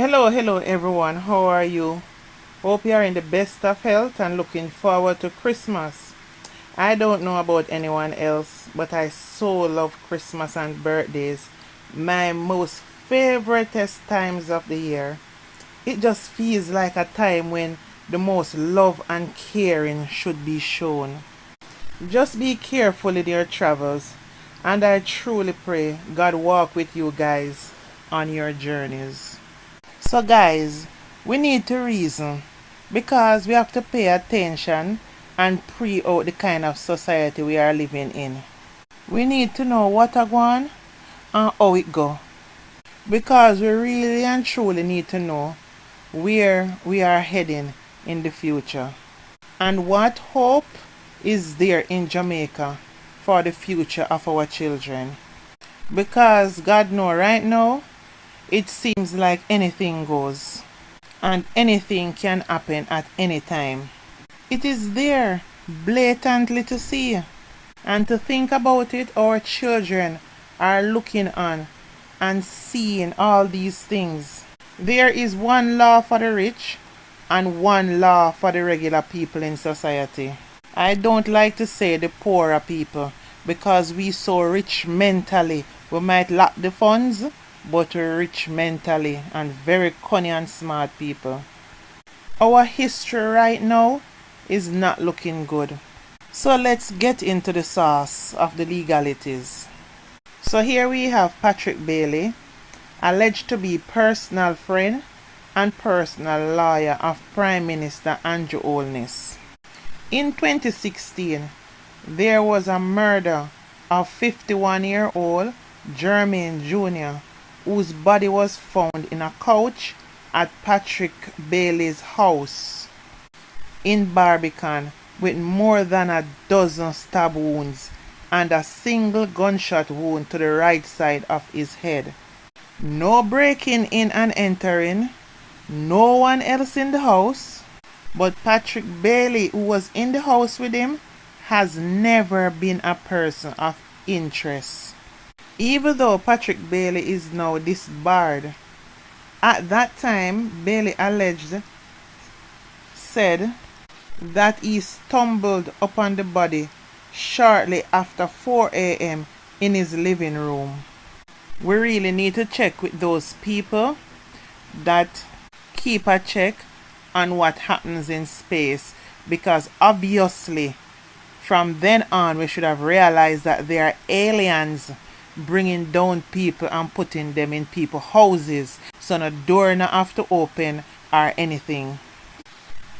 Hello everyone. How are you? Hope you are in the best of health and looking forward to Christmas. I don't know about anyone else, but I so love Christmas and birthdays. My most favoriteest times of the year. It just feels like a time when the most love and caring should be shown. Just be careful in your travels, and I truly pray God walk with you guys on your journeys. So, guys, we need to reason because we have to pay attention and pre out the kind of society we are living in. We need to know what I want and how it go because we really and truly need to know where we are heading in the future and what hope is there in Jamaica for the future of our children. Because God know right now it seems like anything goes and anything can happen at any time. It is there blatantly to see and to think about it. Our children are looking on and seeing all these things. There is one law for the rich and one law for the regular people in society. I don't like to say the poorer people because we so rich mentally. We might lack the funds, but we're rich mentally and very cunning and smart people. Our history right now is not looking good. So let's get into the sauce of the legalities. So here we have Patrick Bailey, alleged to be personal friend and personal lawyer of Prime Minister Andrew Holness. In 2016, there was a murder of 51-year-old Jermaine Jr., whose body was found in a couch at Patrick Bailey's house in Barbican with more than a dozen stab wounds and a single gunshot wound to the right side of his head. No breaking in and entering, no one else in the house, but Patrick Bailey, who was in the house with him, has never been a person of interest. Even though Patrick Bailey is now disbarred, at that time Bailey said that he stumbled upon the body shortly after 4 a.m. in his living room. We really need to check with those people that keep a check on what happens in space, because obviously from then on we should have realized that there are aliens bringing down people and putting them in people's houses, so no door not have to open or anything.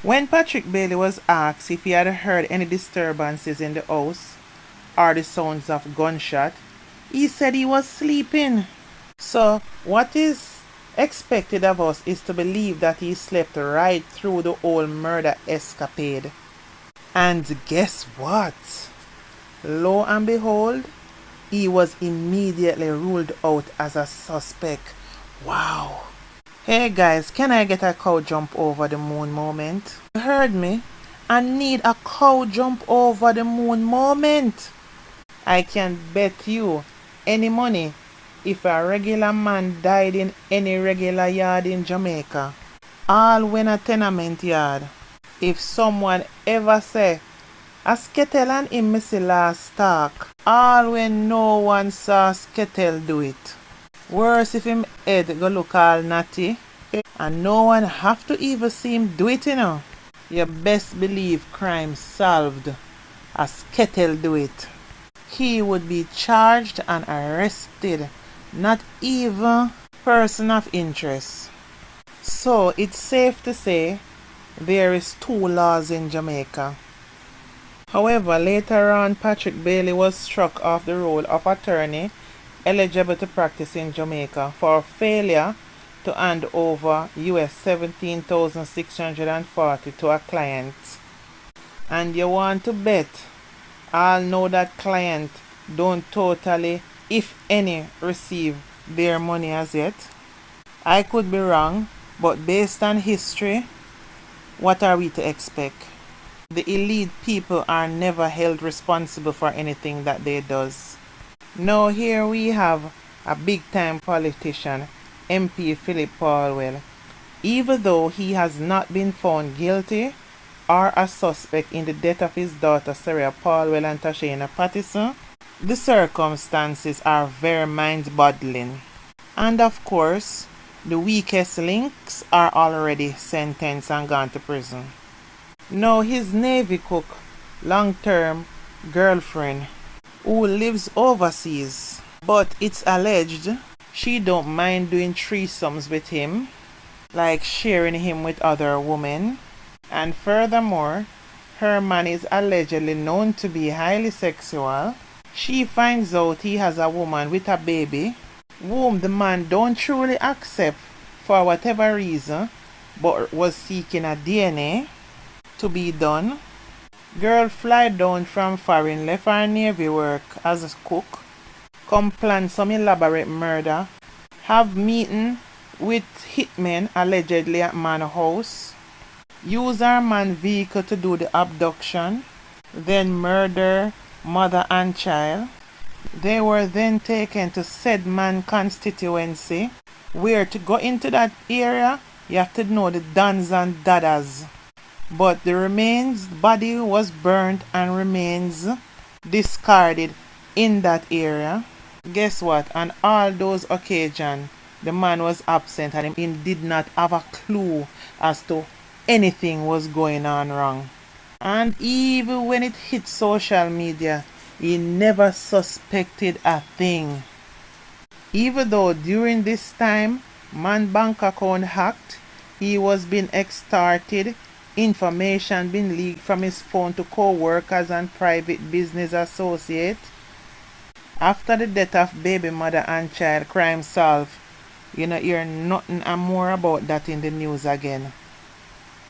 When Patrick Bailey was asked if he had heard any disturbances in the house or the sounds of gunshot, he said he was sleeping. So what is expected of us is to believe that he slept right through the whole murder escapade. And guess what? Lo and behold, he was immediately ruled out as a suspect. Wow. Hey guys, can I get a cow jump over the moon moment? You heard me? I need a cow jump over the moon moment. I can bet you any money if a regular man died in any regular yard in Jamaica, all when a tenement yard, if someone ever say a skettle and him missy last talk, all when no one saw skettle do it. Worse if him head go look all natty and no one have to even see him do it, you know. You best believe crime solved. A skettle do it. He would be charged and arrested, not even person of interest. So it's safe to say there is 2 laws in Jamaica. However, later on, Patrick Bailey was struck off the role of attorney eligible to practice in Jamaica for failure to hand over US $17,640 to a client. And you want to bet I'll know that client don't totally, if any, receive their money as yet. I could be wrong, but based on history, what are we to expect? The elite people are never held responsible for anything that they does. Now here we have a big time politician MP Phillip Paulwell, even though he has not been found guilty or a suspect in the death of his daughter Sarayah Paulwell and Tashana Patterson. The circumstances are very mind-boggling. And of course, the weakest links are already sentenced and gone to prison. Now his Navy cook, long-term girlfriend, who lives overseas, but it's alleged she don't mind doing threesomes with him, like sharing him with other women. And furthermore, her man is allegedly known to be highly sexual. She finds out he has a woman with a baby, whom the man don't truly accept for whatever reason, but was seeking a DNA to be done. Girl fly down from foreign, left her Navy work as a cook, come plan some elaborate murder, have meeting with hitmen allegedly at man house, use her man vehicle to do the abduction, then murder mother and child. They were then taken to said man constituency, where to go into that area you have to know the dons and dadas. But the remains body was burnt and remains discarded in that area. Guess what? On all those occasions, the man was absent and he did not have a clue as to anything was going on wrong. And even when it hit social media, he never suspected a thing. Even though during this time, man bank account hacked, he was being extorted, information being leaked from his phone to co-workers and private business associates. After the death of baby mother and child, crime solved. You know, hear nothing and more about that in the news again.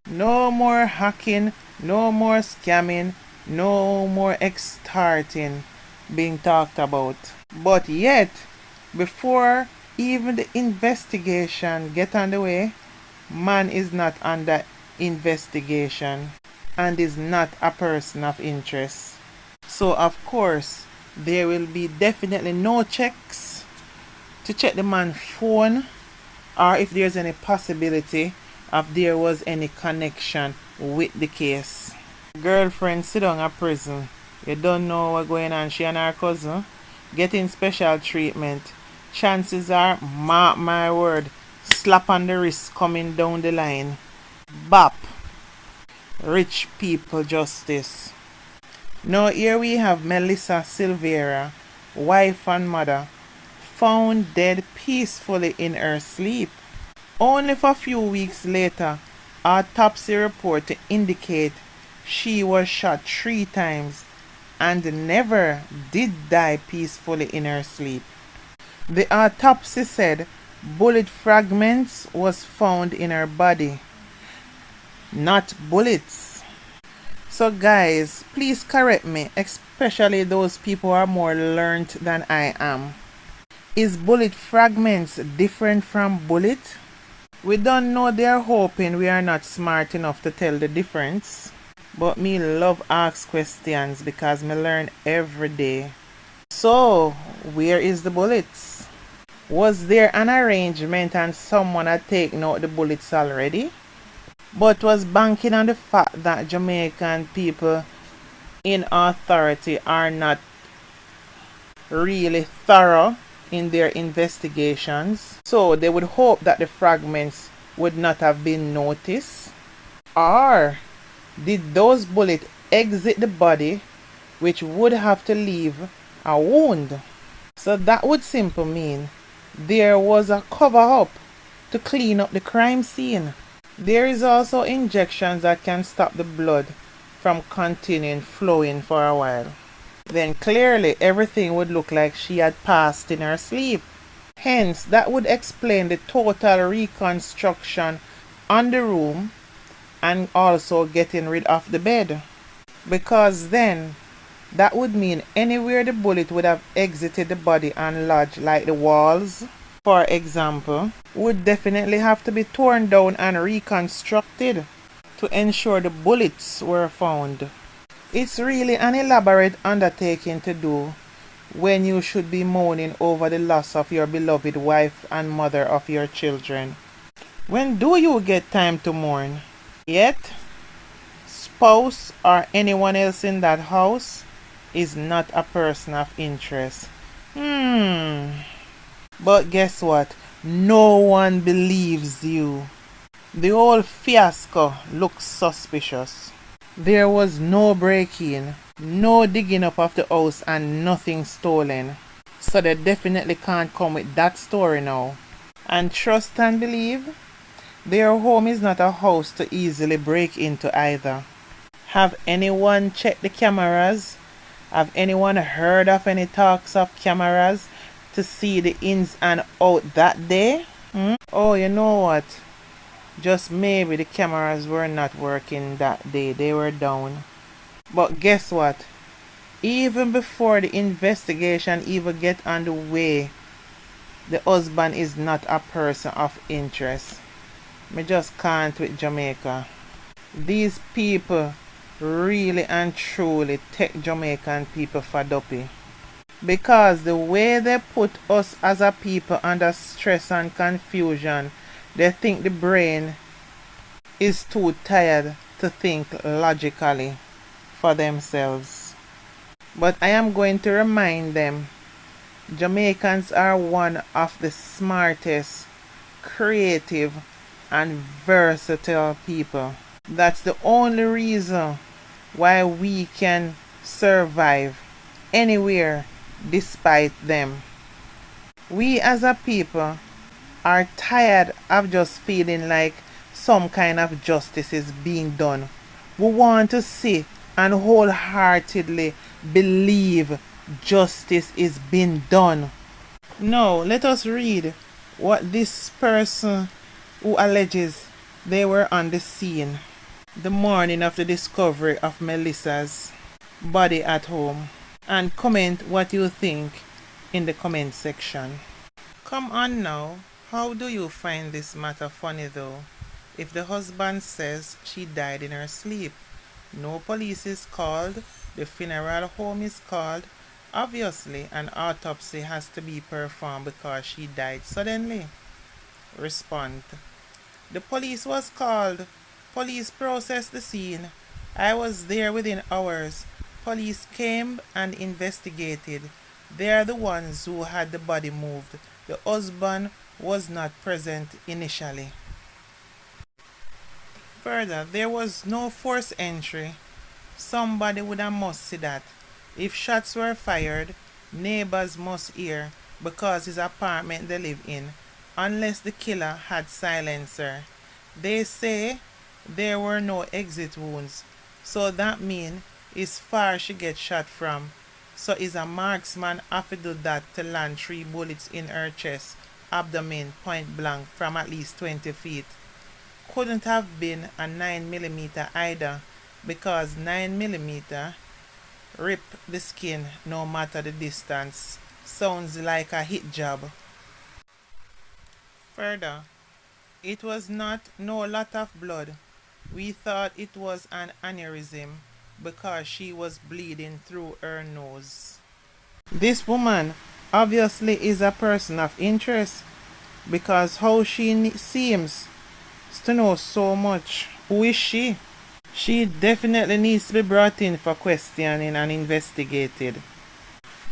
No more hacking, no more scamming, no more extorting being talked about. But yet, before even the investigation get underway, man is not under investigation and is not a person of interest. So of course, there will be definitely no checks to check the man's phone or if there's any possibility of there was any connection with the case. Girlfriend sit down at prison. You don't know what's going on. She and her cousin getting special treatment. Chances are, mark my word, slap on the wrist coming down the line. Bop. Rich people justice. Now here we have Melisa Silvera, wife and mother, found dead peacefully in her sleep. Only for a few weeks later, autopsy report to indicate she was shot 3 times and never did die peacefully in her sleep. The autopsy said bullet fragments was found in her body, not bullets. So guys, please correct me, especially those people who are more learned than I am. Is bullet fragments different from bullet? We don't know, they're hoping we are not smart enough to tell the difference. But me love ask questions because me learn every day. So, where is the bullets? Was there an arrangement and someone had taken out the bullets already? But was banking on the fact that Jamaican people in authority are not really thorough in their investigations, so they would hope that the fragments would not have been noticed? Or did those bullets exit the body, which would have to leave a wound? So that would simply mean there was a cover-up to clean up the crime scene. There is also injections that can stop the blood from continuing flowing for a while. Then clearly everything would look like she had passed in her sleep. Hence, that would explain the total reconstruction on the room and also getting rid of the bed. Because then, that would mean anywhere the bullet would have exited the body and lodged, like the walls, for example, would definitely have to be torn down and reconstructed to ensure the bullets were found. It's really an elaborate undertaking to do, when you should be mourning over the loss of your beloved wife and mother of your children? When do you get time to mourn? Yet, spouse or anyone else in that house is not a person of interest. But guess what? No one believes you. The whole fiasco looks suspicious. There was no break-in, no digging up of the house, and nothing stolen. So they definitely can't come with that story now. And trust and believe, their home is not a house to easily break into either. Have anyone checked the cameras? Have anyone heard of any talks of cameras to see the ins and outs that day? Oh, you know what? Just maybe the cameras were not working that day. They were down. But guess what? Even before the investigation even get underway, the husband is not a person of interest. Me just can't with Jamaica. These people really and truly take Jamaican people for duppy. Because the way they put us as a people under stress and confusion, they think the brain is too tired to think logically for themselves. But I am going to remind them, Jamaicans are one of the smartest, creative, and versatile people. That's the only reason why we can survive anywhere despite them. We as a people are tired of just feeling like some kind of justice is being done. We want to see and wholeheartedly believe justice is being done. Now, let us read what this person who alleges they were on the scene the morning of the discovery of Melisa's body at home, and comment what you think in the comment section. Come on now, how do you find this matter funny though? If the husband says she died in her sleep, no police is called, the funeral home is called, obviously an autopsy has to be performed because she died suddenly. Respond. The police was called. Police processed the scene. I was there within hours. Police came and investigated. They are the ones who had the body moved. The husband was not present initially. Further, there was no forced entry. Somebody would have must see that. If shots were fired, neighbors must hear because his apartment they live in, unless the killer had silencer. They say there were no exit wounds, so that means it's far she get shot from. So is a marksman have to do that to land 3 bullets in her chest, abdomen, point blank from at least 20 feet. Couldn't have been a 9mm either, because 9mm rip the skin no matter the distance. Sounds like a hit job. Further, it was not no lot of blood. We thought it was an aneurysm because she was bleeding through her nose. This woman obviously is a person of interest because how she seems to know so much. Who is she? She definitely needs to be brought in for questioning and investigated.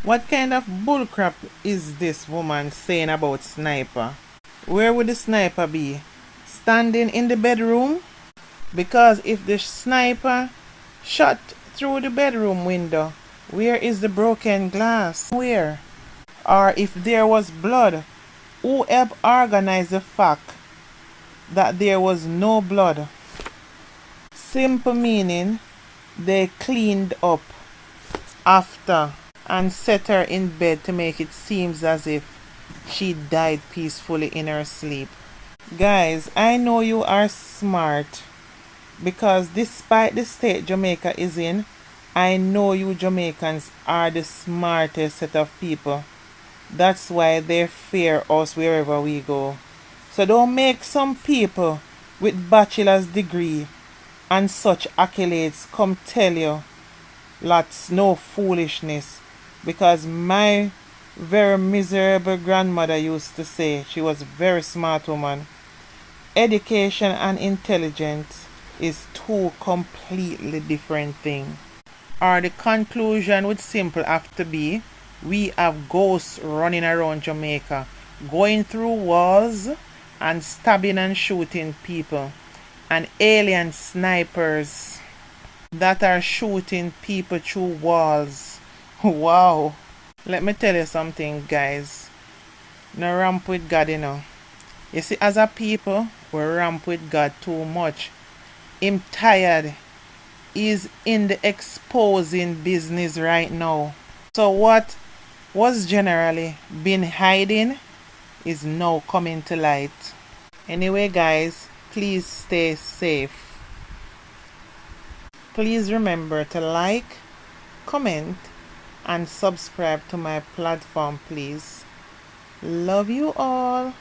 What kind of bullcrap is this woman saying about sniper? Where would the sniper be? Standing in the bedroom? Because if the sniper shot through the bedroom window, where is the broken glass? Where? Or if there was blood, who helped organize the fact that there was no blood? Simple meaning, they cleaned up after and set her in bed to make it seem as if she died peacefully in her sleep. Guys, I know you are smart because despite the state Jamaica is in, I know you Jamaicans are the smartest set of people. That's why they fear us wherever we go. So don't make some people with bachelor's degree and such accolades come tell you lots no foolishness because my very miserable grandmother used to say, she was a very smart woman, education and intelligence is two completely different things. Or the conclusion would simply have to be, we have ghosts running around Jamaica, going through walls and stabbing and shooting people, and alien snipers that are shooting people through walls. Wow. Let me tell you something, guys. No ramp with God, you know. You see, as a people, we ramp with God too much. Him tired. He's in the exposing business right now. So what was generally been hiding is now coming to light. Anyway, guys, please stay safe. Please remember to like, comment, and subscribe to my platform, please. Love you all.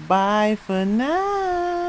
Bye for now.